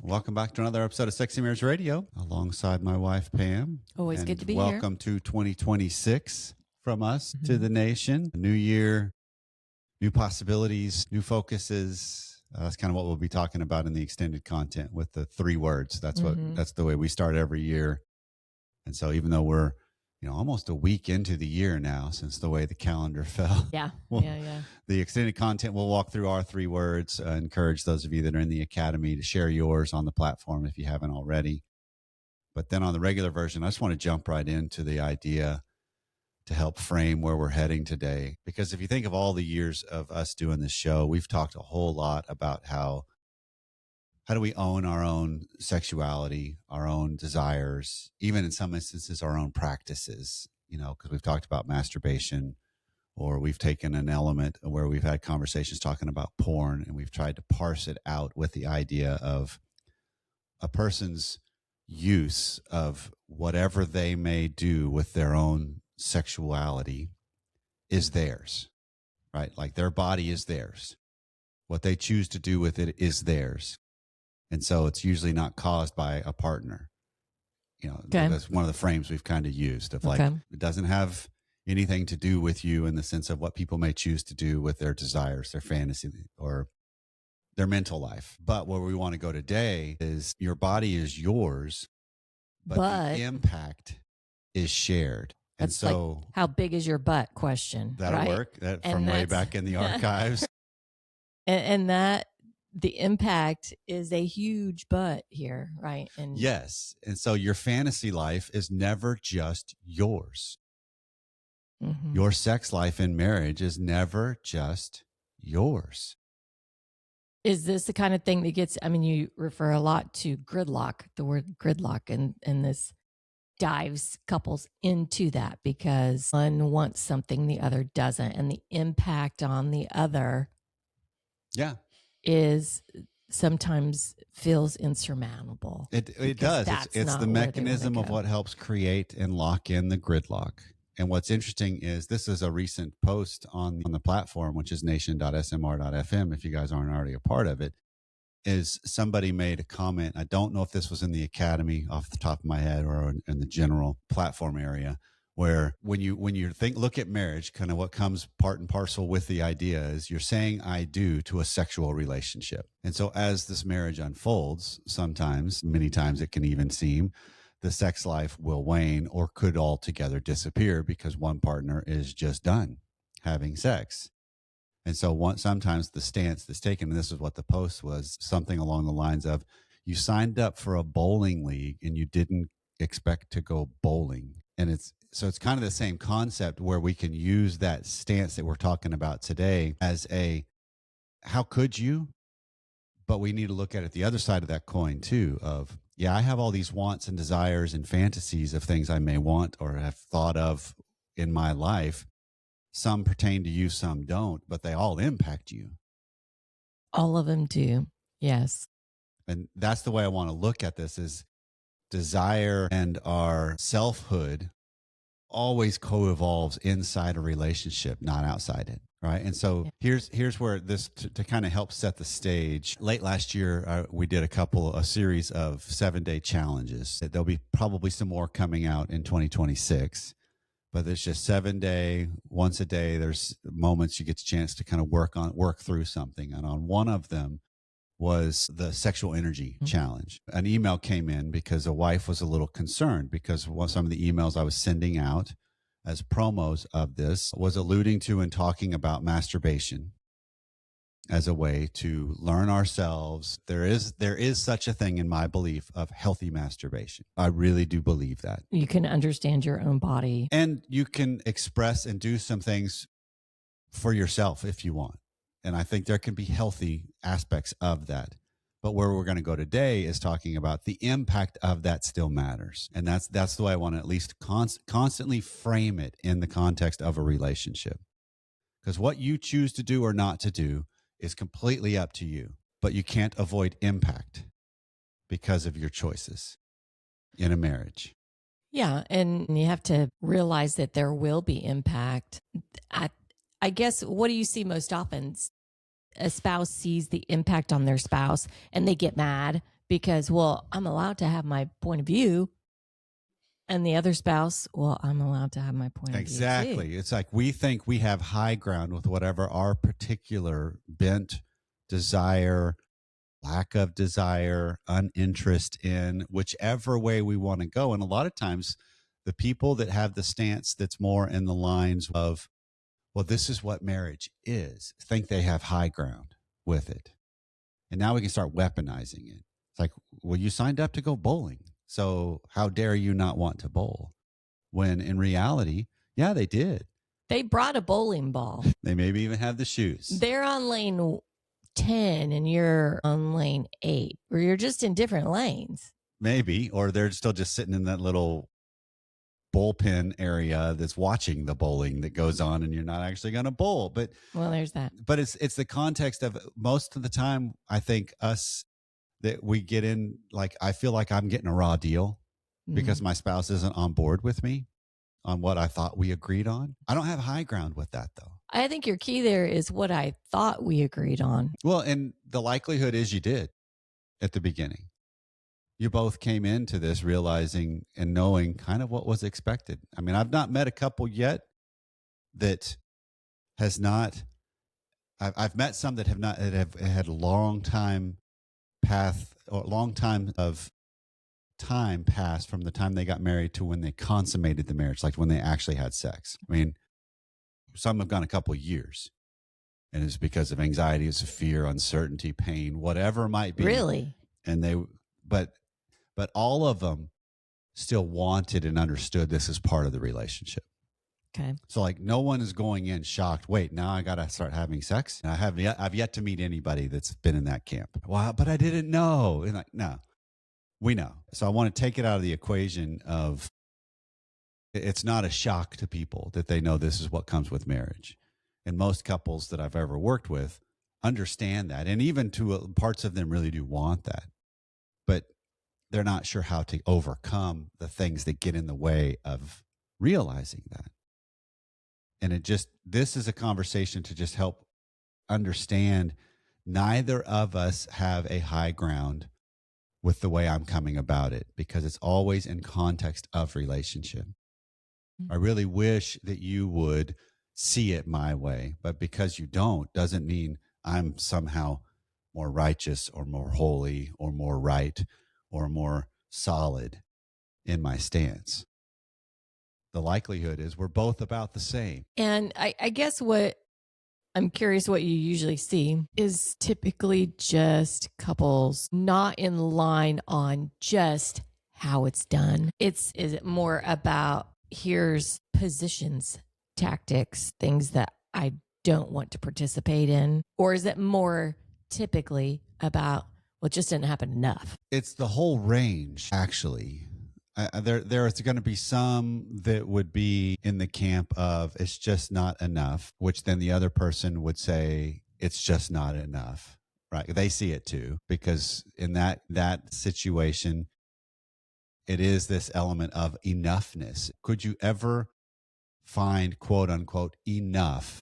Welcome back to another episode of Sexy Marriage Radio alongside my wife, Pam. Always good to be here. Welcome to 2026 from us to the nation. New year, new possibilities, new focuses. That's kind of what we'll be talking about in the extended content with the 3 words. That's that's the way we start every year. And so even though we're, almost a week into the year now since the way the calendar fell. Yeah. The extended content, we'll walk through our 3 words. Encourage those of you that are in the academy to share yours on the platform if you haven't already. But then on the regular version, I just want to jump right into the idea to help frame where we're heading today. Because if you think of all the years of us doing this show, we've talked a whole lot about how do we own our own sexuality, our own desires, even in some instances, our own practices, because we've talked about masturbation, or we've taken an element where we've had conversations talking about porn, and we've tried to parse it out with the idea of a person's use of whatever they may do with their own sexuality is theirs, right? Like their body is theirs. What they choose to do with it is theirs. And so it's usually not caused by a partner. That's one of the frames we've kind of used of like, it doesn't have anything to do with you in the sense of what people may choose to do with their desires, their fantasy, or their mental life. But where we want to go today is your body is yours, but the impact is shared. And so, like, how big is your butt question? That'll work. From way back in the archives. and that the impact is a huge butt here, right? And yes. And so your fantasy life is never just yours. Mm-hmm. Your sex life in marriage is never just yours. Is this the kind of thing that gets, you refer a lot to gridlock, the word gridlock, and this dives couples into that because one wants something the other doesn't, and the impact on the other is sometimes feels insurmountable. It does. It's the mechanism of what helps create and lock in the gridlock. And what's interesting is this is a recent post on the platform, which is nation.smr.fm. If you guys aren't already a part of it, is somebody made a comment. I don't know if this was in the academy off the top of my head or in the general platform area, where when you look at marriage, kind of what comes part and parcel with the idea is you're saying I do to a sexual relationship. And so as this marriage unfolds, many times it can even seem the sex life will wane or could altogether disappear because one partner is just done having sex. And so sometimes the stance that's taken, and this is what the post was, something along the lines of, you signed up for a bowling league and you didn't expect to go bowling. And it's kind of the same concept where we can use that stance that we're talking about today as how could you? But we need to look at it the other side of that coin too of, I have all these wants and desires and fantasies of things I may want or have thought of in my life. Some pertain to you, some don't, but they all impact you. All of them do. Yes. And that's the way I want to look at this is desire and our selfhood always co-evolves inside a relationship, not outside it. Right. And so here's where this to kind of help set the stage. Late last year, we did a series of 7-day challenges. There'll be probably some more coming out in 2026, but it's just 7-day, once a day. There's moments you get a chance to kind of work through something. And on one of them was the sexual energy challenge. An email came in because a wife was a little concerned because some of the emails I was sending out as promos of this was alluding to and talking about masturbation as a way to learn ourselves. There is such a thing in my belief of healthy masturbation. I really do believe that. You can understand your own body. And you can express and do some things for yourself if you want. And I think there can be healthy aspects of that. But where we're going to go today is talking about the impact of that still matters. And that's the way I want to at least constantly frame it in the context of a relationship. Because what you choose to do or not to do is completely up to you. But you can't avoid impact because of your choices in a marriage. Yeah. And you have to realize that there will be impact. I guess, what do you see most often? A spouse sees the impact on their spouse and they get mad because, well, I'm allowed to have my point of view. And the other spouse, well, I'm allowed to have my point of view. Exactly. It's like we think we have high ground with whatever our particular bent, desire, lack of desire, uninterest in, whichever way we want to go. And a lot of times, the people that have the stance that's more in the lines of, well, this is what marriage is, think they have high ground with it. And now we can start weaponizing it. It's like, well, you signed up to go bowling, so how dare you not want to bowl? When in reality, yeah, they did. They brought a bowling ball. They maybe even have the shoes. They're on lane 10 and you're on lane 8, or you're just in different lanes. Maybe, or they're still just sitting in that little bullpen area that's watching the bowling that goes on, and you're not actually going to bowl. But well, there's that. But it's the context of most of the time, I think us that we get in, like, I feel like I'm getting a raw deal because my spouse isn't on board with me on what I thought we agreed on. I don't have high ground with that, though. I think your key there is what I thought we agreed on. Well, and the likelihood is you did at the beginning. You both came into this realizing and knowing kind of what was expected. I mean, I've not met a couple yet that has not. I've met some that have had a long time path, or long time of time passed from the time they got married to when they consummated the marriage, like when they actually had sex. I mean, some have gone a couple years, and it's because of anxiety, it's fear, uncertainty, pain, whatever it might be. Really? And but all of them still wanted and understood this as part of the relationship. Okay. So like no one is going in shocked, wait, now I got to start having sex? And I've yet to meet anybody that's been in that camp. Wow, but I didn't know. And like, no, we know. So I want to take it out of the equation of it's not a shock to people that they know this is what comes with marriage. And most couples that I've ever worked with understand that. And even parts of them really do want that. But they're not sure how to overcome the things that get in the way of realizing that. And this is a conversation to just help understand neither of us have a high ground with the way I'm coming about it, because it's always in context of relationship. I really wish that you would see it my way, but because you don't, doesn't mean I'm somehow more righteous or more holy or more right or more solid in my stance. The likelihood is we're both about the same. And I guess what I'm curious what you usually see is typically just couples not in line on just how it's done. Is it more about here's positions, tactics, things that I don't want to participate in? Or is it more typically about, well, it just didn't happen enough? It's the whole range, actually. There's going to be some that would be in the camp of it's just not enough, which then the other person would say it's just not enough, right? They see it too, because in that situation, it is this element of enoughness. Could you ever find, quote unquote, enough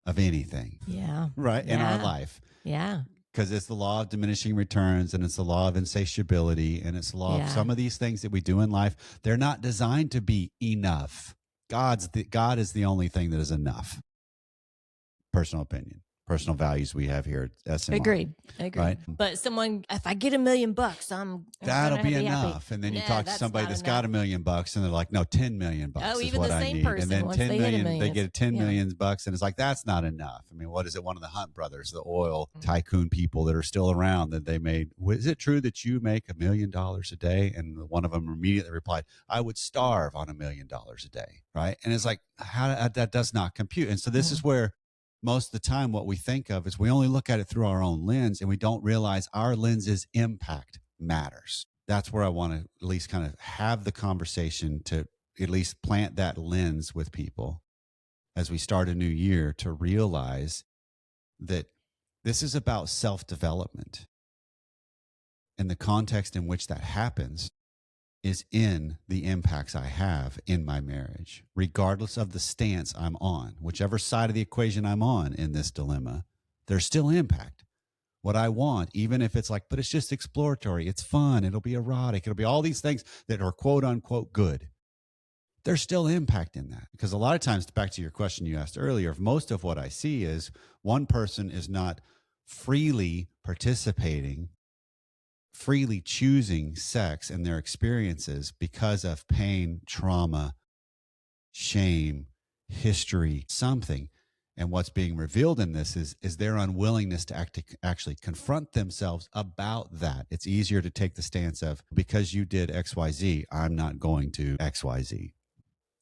of anything? Yeah. Right? Yeah. In our life. Yeah. Because it's the law of diminishing returns, and it's the law of insatiability, and it's the law of some of these things that we do in life. They're not designed to be enough. God is the only thing that is enough. Personal opinion, personal values we have here at SMI. Agreed. Right? But if I get $1 million, that'll be enough. Happy. And then you talk to somebody that's got $1 million, and they're like, no, $10 million Oh, is even what the I same need. person, And then once 10 they hit million, $1 million, they get $10 million, and it's like, that's not enough. I mean, what is it? One of the Hunt brothers, the oil tycoon people that are still around, that they made, is it true that you make $1 million a day? And one of them immediately replied, I would starve on $1 million a day. Right. And it's like, that does not compute. And so this is where most of the time what we think of is we only look at it through our own lens, and we don't realize our lens's impact matters. That's where I want to at least kind of have the conversation, to at least plant that lens with people as we start a new year, to realize that this is about self-development. And the context in which that happens is in the impacts I have in my marriage, regardless of the stance I'm on, whichever side of the equation I'm on in this dilemma, there's still impact. what I want, even if it's like, but it's just exploratory. It's fun. It'll be erotic. It'll be all these things that are quote unquote good. There's still impact in that, because a lot of times, back to your question you asked earlier, most of what I see is one person is not freely participating, freely choosing sex and their experiences because of pain, trauma, shame, history, something. And what's being revealed in this is their unwillingness to actually confront themselves about that. It's easier to take the stance of, because you did XYZ, I'm not going to XYZ.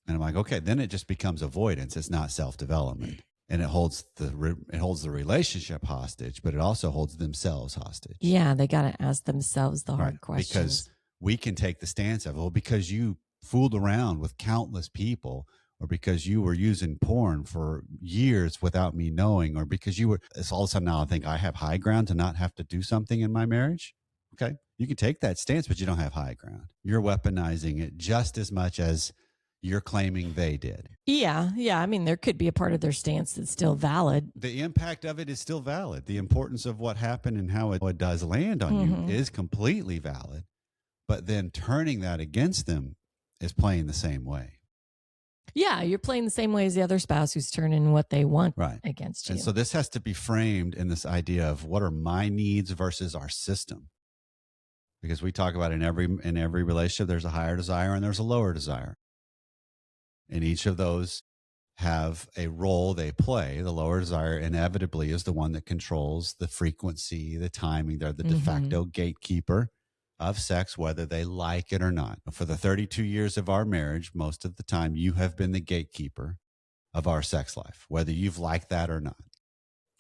And I'm like, okay, then it just becomes avoidance. It's not self-development. And it holds the relationship hostage, but it also holds themselves hostage. Yeah, they got to ask themselves the hard questions. Because we can take the stance of, well, because you fooled around with countless people, or because you were using porn for years without me knowing, or because you were, it's all of a sudden now I think I have high ground to not have to do something in my marriage. Okay. You can take that stance, but you don't have high ground. You're weaponizing it just as much as you're claiming they did. Yeah. I mean, there could be a part of their stance that's still valid. The impact of it is still valid. The importance of what happened and how it does land on you is completely valid. But then turning that against them is playing the same way. Yeah, you're playing the same way as the other spouse who's turning what they want against you. And so this has to be framed in this idea of, what are my needs versus our system? Because we talk about in every relationship, there's a higher desire and there's a lower desire. And each of those have a role they play. The lower desire inevitably is the one that controls the frequency, the timing. They're the de facto gatekeeper of sex, whether they like it or not. For the 32 years of our marriage, most of the time, you have been the gatekeeper of our sex life, whether you've liked that or not.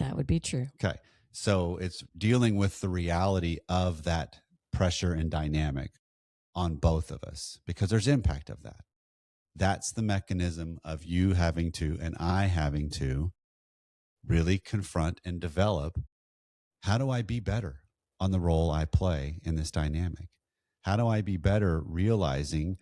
That would be true. Okay. So it's dealing with the reality of that pressure and dynamic on both of us, because there's impact of that. That's the mechanism of you having to, and I having to, really confront and develop, how do I be better on the role I play in this dynamic? How do I be better realizing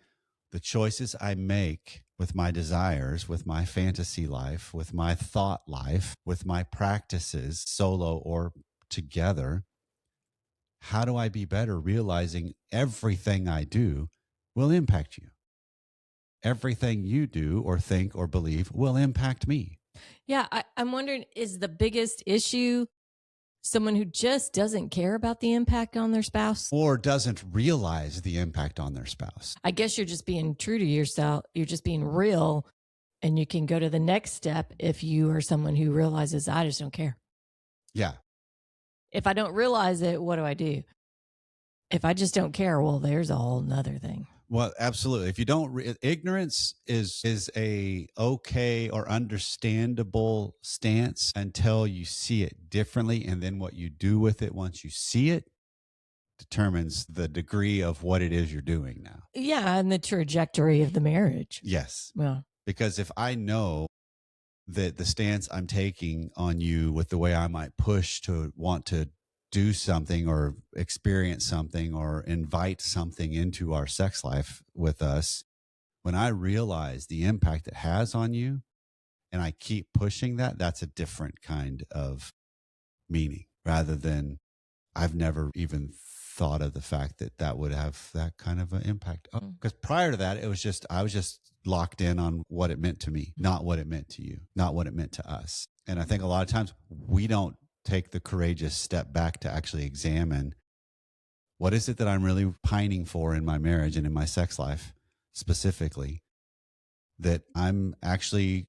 the choices I make with my desires, with my fantasy life, with my thought life, with my practices, solo or together? How do I be better realizing everything I do will impact you? Everything you do or think or believe will impact me. Yeah, I'm wondering, is the biggest issue someone who just doesn't care about the impact on their spouse? Or doesn't realize the impact on their spouse? I guess you're just being true to yourself. You're just being real, and you can go to the next step if you are someone who realizes, I just don't care. Yeah. If I don't realize it, what do I do? If I just don't care, well, there's a whole nother thing. Well, absolutely. If you don't, ignorance is a okay or understandable stance until you see it differently. And then what you do with it once you see it determines the degree of what it is you're doing now. Yeah. And the trajectory of the marriage. Yes. Well, because if I know that the stance I'm taking on you with the way I might push to want to do something or experience something or invite something into our sex life with us, when I realize the impact it has on you and I keep pushing that, that's a different kind of meaning, rather than I've never even thought of the fact that that would have that kind of an impact. Because prior to that, it was just, I was just locked in on what it meant to me, not what it meant to you, not what it meant to us. And I think a lot of times we don't take the courageous step back to actually examine, what is it that I'm really pining for in my marriage and in my sex life specifically, that I'm actually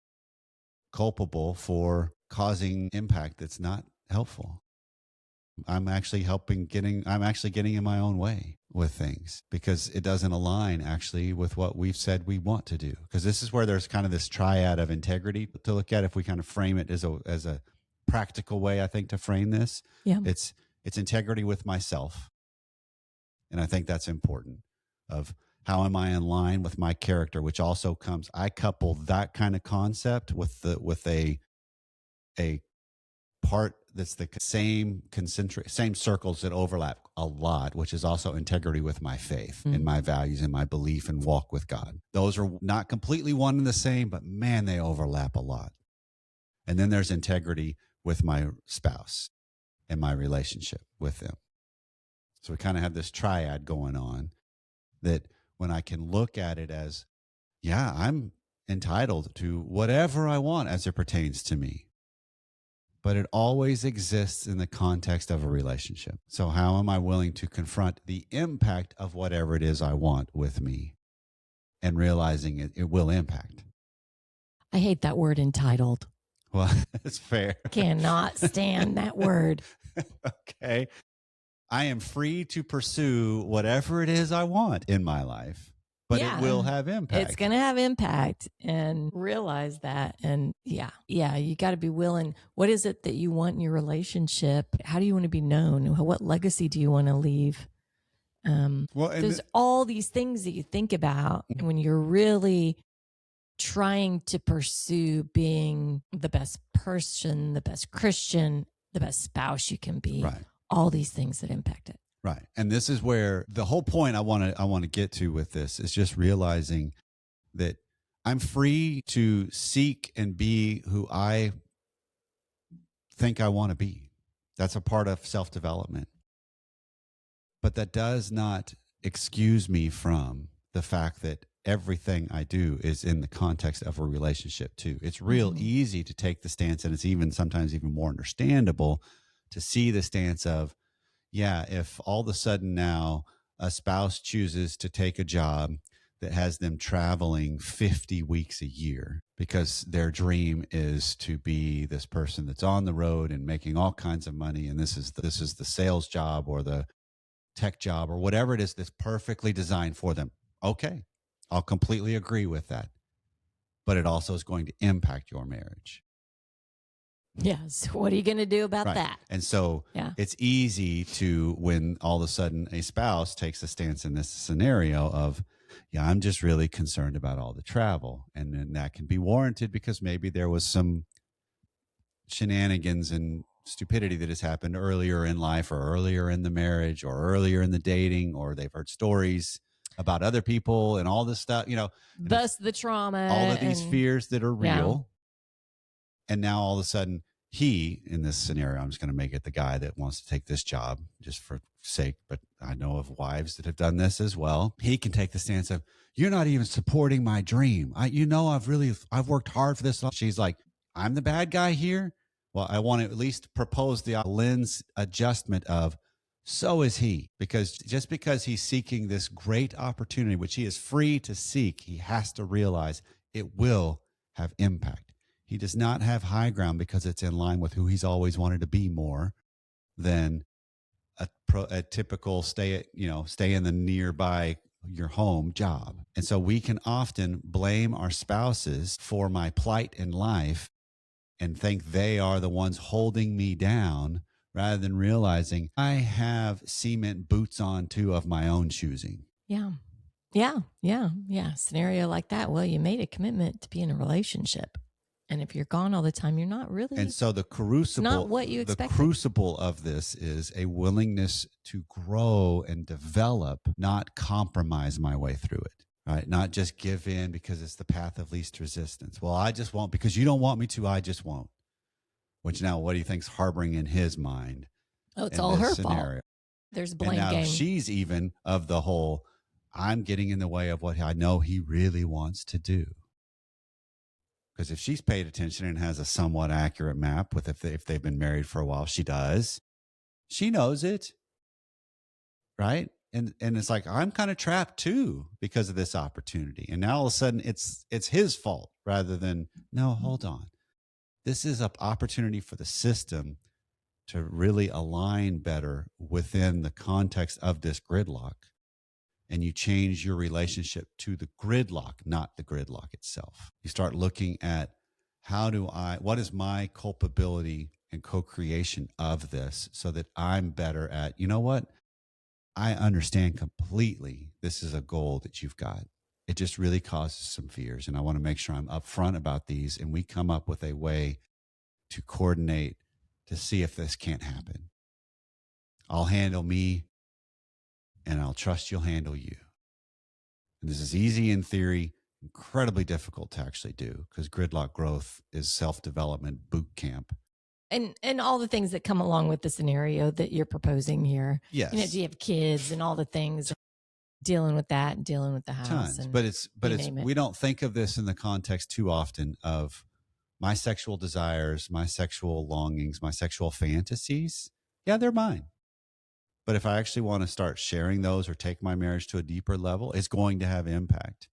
culpable for causing impact that's not helpful. I'm actually getting in my own way with things because it doesn't align actually with what we've said we want to do. Because this is where there's kind of this triad of integrity to look at if we kind of frame it as a practical way, I think, to frame this. Yeah. It's integrity with myself. And I think that's important, of how am I in line with my character, which also comes, I couple that kind of concept with a part that's the same circles that overlap a lot, which is also integrity with my faith and my values and my belief and walk with God. Those are not completely one and the same, but man, they overlap a lot. And then there's integrity with my spouse. in my relationship with them. So we kind of have this triad going on that when I can look at it as, yeah, I'm entitled to whatever I want as it pertains to me, but it always exists in the context of a relationship. So how am I willing to confront the impact of whatever it is I want with me and realizing it will impact? I hate that word entitled. Well, it's fair. Cannot stand that word. Okay. I am free to pursue whatever it is I want in my life, but it will have impact. It's going to have impact, and realize that. And you got to be willing. What is it that you want in your relationship? How do you want to be known? What legacy do you want to leave? There's all these things that you think about when you're really trying to pursue being the best person, the best Christian, the best spouse you can be. Right. All these things that impact it. Right. And this is where the whole point I want to get to with this is just realizing that I'm free to seek and be who I think I want to be. That's a part of self-development. But that does not excuse me from the fact that everything I do is in the context of a relationship too. It's real easy to take the stance, and it's sometimes even more understandable to see the stance of, yeah, if all of a sudden now a spouse chooses to take a job that has them traveling 50 weeks a year because their dream is to be this person that's on the road and making all kinds of money, and this is the sales job or the tech job or whatever it is that's perfectly designed for them. Okay, I'll completely agree with that. But it also is going to impact your marriage. Yeah. So what are you going to do about that? And so it's easy to, when all of a sudden a spouse takes a stance in this scenario of, yeah, I'm just really concerned about all the travel. And then that can be warranted because maybe there was some shenanigans and stupidity that has happened earlier in life or earlier in the marriage or earlier in the dating, or they've heard stories about other people and all this stuff, thus the trauma, all of these fears that are real. And now all of a sudden he, in this scenario, I'm just going to make it the guy that wants to take this job just for sake, but I know of wives that have done this as well. He can take the stance of, you're not even supporting my dream. I've worked hard for this. She's like, I'm the bad guy here. Well, I want to at least propose the lens adjustment of, so is he, because just because he's seeking this great opportunity, which he is free to seek, he has to realize it will have impact. He does not have high ground because it's in line with who he's always wanted to be more than a typical stay in the nearby your home job. And so we can often blame our spouses for my plight in life and think they are the ones holding me down, rather than realizing I have cement boots on too of my own choosing. Yeah. Scenario like that. Well, you made a commitment to be in a relationship. And if you're gone all the time, you're not really. And so the crucible, not what you expected. The crucible of this is a willingness to grow and develop, not compromise my way through it, right? Not just give in because it's the path of least resistance. Well, I just won't because you don't want me to. I just won't. Which now, what do you think's harboring in his mind? Oh, it's all her fault. There's blame and now game. She's even of the whole, I'm getting in the way of what I know he really wants to do. Because if she's paid attention and has a somewhat accurate map with if they've been married for a while, she does. She knows it, right? And it's like, I'm kind of trapped too because of this opportunity. And now all of a sudden it's his fault rather than, no, hold on. This is an opportunity for the system to really align better within the context of this gridlock. And you change your relationship to the gridlock, not the gridlock itself. You start looking at what is my culpability and co-creation of this so that I'm better at, you know what? I understand completely this is a goal that you've got. It just really causes some fears. And I want to make sure I'm upfront about these and we come up with a way to coordinate to see if this can't happen. I'll handle me and I'll trust you'll handle you. And this is easy in theory, incredibly difficult to actually do because gridlock growth is self-development boot camp. And all the things that come along with the scenario that you're proposing here. Yes. Do you have kids and all the things dealing with that and dealing with the house? Tons. And but we don't think of this in the context too often of my sexual desires, my sexual longings, my sexual fantasies. Yeah, they're mine. But if I actually want to start sharing those or take my marriage to a deeper level, it's going to have impact.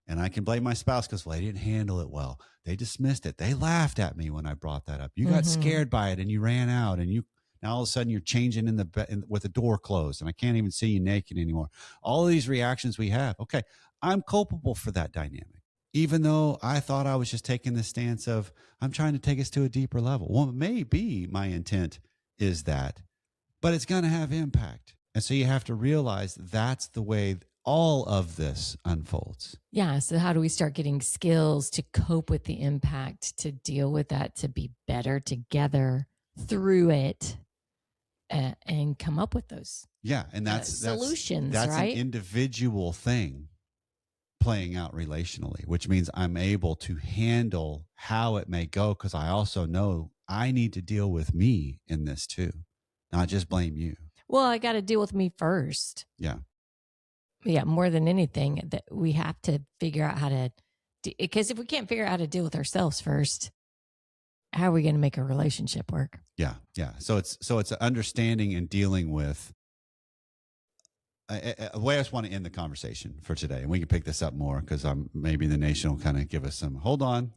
And I can blame my spouse because, well, they didn't handle it well. They dismissed it. They laughed at me when I brought that up. You got scared by it and you ran out, and now all of a sudden you're changing in the bed with the door closed and I can't even see you naked anymore. All of these reactions we have. Okay, I'm culpable for that dynamic, even though I thought I was just taking the stance of I'm trying to take us to a deeper level. Well, maybe my intent is that, but it's going to have impact. And so you have to realize that's the way all of this unfolds. Yeah. So how do we start getting skills to cope with the impact, to deal with that, to be better together through it, and come up with those? Yeah. And that's solutions, that's right? an individual thing playing out relationally, which means I'm able to handle how it may go, because I also know I need to deal with me in this too, not just blame you. Well, I got to deal with me first. Yeah. Yeah, more than anything, that we have to figure out how to, because if we can't figure out how to deal with ourselves first, how are we going to make a relationship work? Yeah, yeah. So it's understanding and dealing with. A way I just want to end the conversation for today, and we can pick this up more because maybe the nation will kind of give us some. Hold on,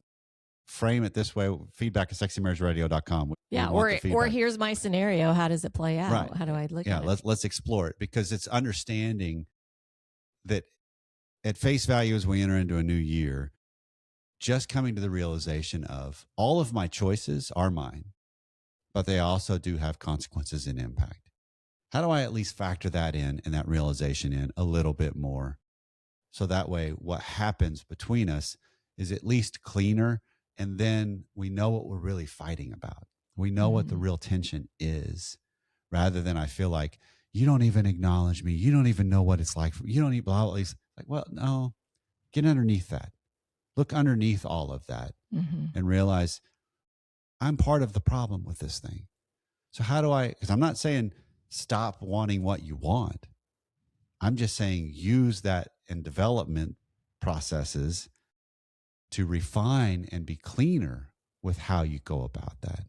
frame it this way. feedback@sexymarriageradio.com. Yeah, or here's my scenario. How does it play out? Right. How do I look at it? Yeah, let's explore it, because it's understanding that at face value as we enter into a new year, just coming to the realization of all of my choices are mine, but they also do have consequences and impact. How do I at least factor that in and that realization in a little bit more? So that way what happens between us is at least cleaner, and then we know what we're really fighting about. We know what the real tension is, rather than I feel like you don't even acknowledge me. You don't even know what it's like. You don't even blah, blah, blah. Like, well, no, get underneath that. Look underneath all of that and realize I'm part of the problem with this thing. So how do because I'm not saying stop wanting what you want. I'm just saying use that in development processes to refine and be cleaner with how you go about that.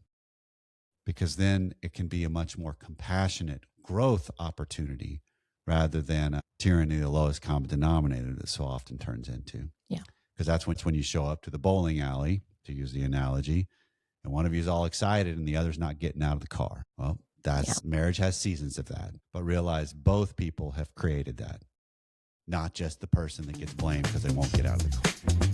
Because then it can be a much more compassionate growth opportunity rather than a tyranny of the lowest common denominator that so often turns into. Yeah. Because that's when you show up to the bowling alley, to use the analogy, and one of you is all excited and the other's not getting out of the car. Well, marriage has seasons of that. But realize both people have created that, not just the person that gets blamed because they won't get out of the car.